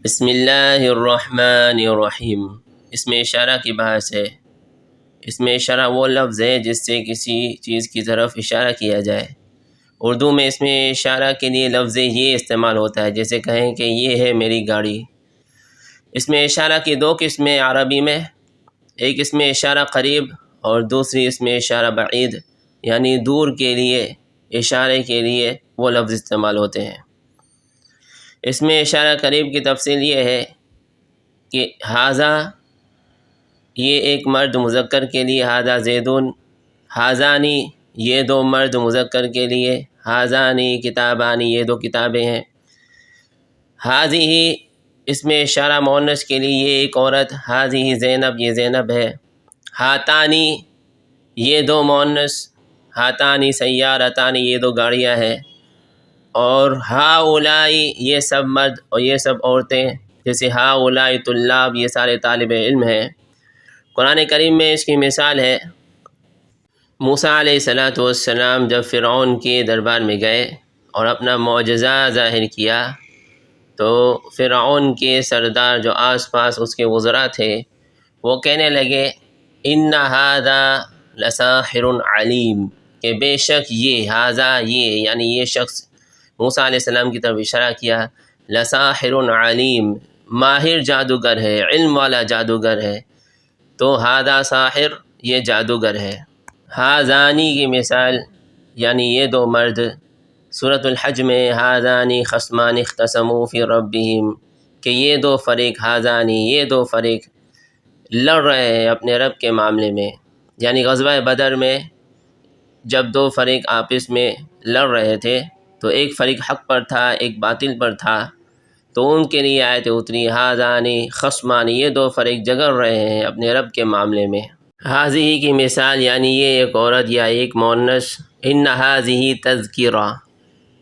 بسم اللہ الرحمن الرحیم۔ اس میں اشارہ کی بحث ہے۔ اس میں اشارہ وہ لفظ ہے جس سے کسی چیز کی طرف اشارہ کیا جائے۔ اردو میں اس میں اشارہ کے لیے لفظ یہ استعمال ہوتا ہے، جیسے کہیں کہ یہ ہے میری گاڑی۔ اس میں اشارہ کی دو قسمیں عربی میں، ایک اس میں اشارہ قریب اور دوسری اس میں اشارہ بعید، یعنی دور کے لیے اشارے کے لیے وہ لفظ استعمال ہوتے ہیں۔ اس میں اشارہ قریب کی تفصیل یہ ہے کہ ھذا، یہ ایک مرد مذکر کے لیے، ھذا زیدون، ھذانی یہ دو مرد مذکر کے لیے، ھذانی کتابانی یہ دو کتابیں ہیں، ھذہ اس میں اشارہ مؤنث کے لیے یہ ایک عورت، ھذہ زینب یہ زینب ہے، ھاتانی یہ دو مؤنث، ھاتانی سیارتانی یہ دو گاڑیاں ہیں، اور ہؤلائی یہ سب مرد اور یہ سب عورتیں، جیسے ہؤلائی طلاب یہ سارے طالب علم ہیں۔ قرآن کریم میں اس کی مثال ہے، موسیٰ علیہ السلام جب فرعون کے دربار میں گئے اور اپنا معجزہ ظاہر کیا تو فرعون کے سردار جو آس پاس اس کے وزراء تھے وہ کہنے لگے ان ھذا لساحر علیم، کہ بے شک یہ ھذا یہ یعنی یہ شخص، موسیٰ علیہ السلام کی طرف اشارہ کیا، لساحر علیم ماہر جادوگر ہے، علم والا جادوگر ہے، تو ھذا ساحر یہ جادوگر ہے۔ ھذانی کی مثال یعنی یہ دو مرد، سورۃ الحج میں ھذانی خصمان اختصموا فی ربہم، کہ یہ دو فریق، ھذانی یہ دو فریق لڑ رہے ہیں اپنے رب کے معاملے میں، یعنی غزوہ بدر میں جب دو فریق آپس میں لڑ رہے تھے تو ایک فریق حق پر تھا ایک باطل پر تھا، تو ان کے لیے آیت اتری ھذانی خصمان یہ دو فریق جگڑ رہے ہیں اپنے رب کے معاملے میں۔ ھذہ کی مثال یعنی یہ ایک عورت یا ایک مؤنث، ان ھذہ تذکرہ،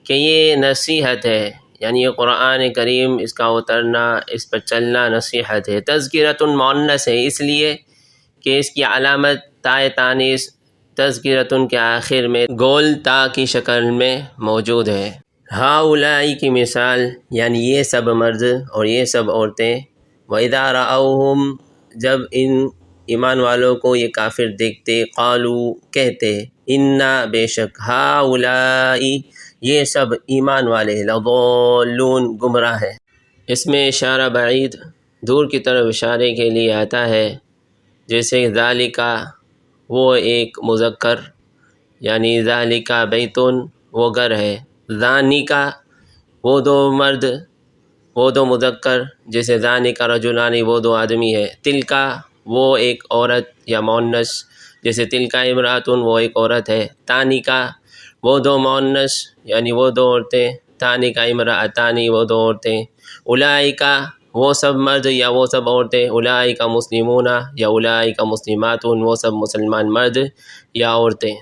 کہ یہ نصیحت ہے، یعنی یہ قرآن کریم اس کا اترنا اس پر چلنا نصیحت ہے۔ تذکرۃ مؤنث ہے اس لیے کہ اس کی علامت تائے تانیث تذکرۃ کے آخر میں گول تا کی شکل میں موجود ہے۔ ہؤلائی کی مثال یعنی یہ سب مرد اور یہ سب عورتیں، وَإِذَا رَأَوْهُمْ جب ان ایمان والوں کو یہ کافر دیکھتے، قالوا کہتے، اِنَّا بے شک، ہؤلائی یہ سب ایمان والے، لضالون گمراہ ہے۔ اس میں اشارہ بعید دور کی طرف اشارے کے لیے آتا ہے، جیسے ذالک وہ ایک مذکر، یعنی ذالک بیتن وہ گھر ہے، ذانک وہ دو مرد وہ دو مذکر، جیسے ذانک رجلان وہ دو آدمی ہے، تلک وہ ایک عورت یا مؤنث، جیسے تلک امرأۃ وہ ایک عورت ہے، تانک وہ دو مؤنث یعنی وہ دو عورتیں، تانک امرأتان وہ دو عورتیں، اولئک وہ سب مرد یا وہ سب عورتیں، اولئک مسلمون یا اولئک مسلمات وہ سب مسلمان مرد یا عورتیں۔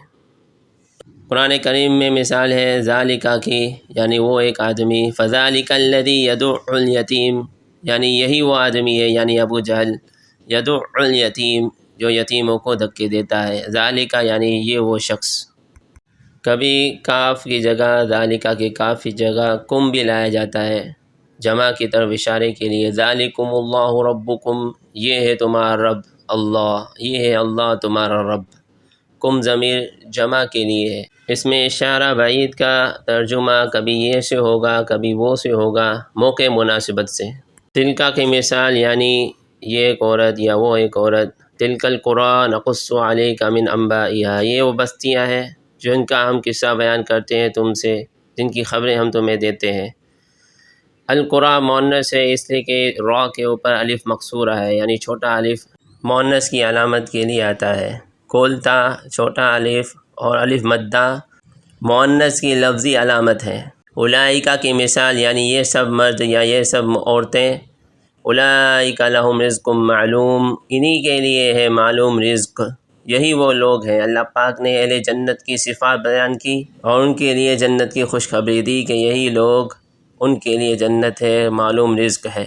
قرآن کریم میں مثال ہے ذالک کی، یعنی وہ ایک آدمی، فذلک الذی یدع الیتیم، یعنی یہی وہ آدمی ہے یعنی ابو جہل، یدع الیتیم جو یتیموں کو دھکے دیتا ہے، ذالک یعنی یہ وہ شخص۔ کبھی کاف کی جگہ، ذالک کے کاف کی جگہ کم بھی لایا جاتا ہے جمع کی طرف اشارے کے لیے، ذالکم اللہ ربکم یہ ہے تمہارا رب اللہ، یہ ہے اللہ تمہارا رب، کم ضمیر جمع کے لیے ہے۔ اس میں اشارہ بعید کا ترجمہ کبھی یہ سے ہوگا کبھی وہ سے ہوگا، موقع مناسبت سے۔ تلک کی مثال یعنی یہ ایک عورت یا وہ ایک عورت، تلک القریٰ نقص علیک من انبائها یہ وہ بستیاں ہیں جن کا ہم قصہ بیان کرتے ہیں تم سے، جن کی خبریں ہم تمہیں دیتے ہیں۔ القریٰ مؤنث ہے اس لیے کہ را کے اوپر الف مقصورہ ہے، یعنی چھوٹا الف مؤنث کی علامت کے لیے آتا ہے، کولتا چھوٹا الف اور الف مدہ مؤنث کی لفظی علامت ہے۔ اولئک کی مثال یعنی یہ سب مرد یا یہ سب عورتیں، اولئک لہم رزق معلوم انہی کے لیے ہے معلوم رزق، یہی وہ لوگ ہیں۔ اللہ پاک نے اہل جنت کی صفات بیان کی اور ان کے لیے جنت کی خوشخبری دی کہ یہی لوگ ان کے لیے جنت ہے، معلوم رزق ہے۔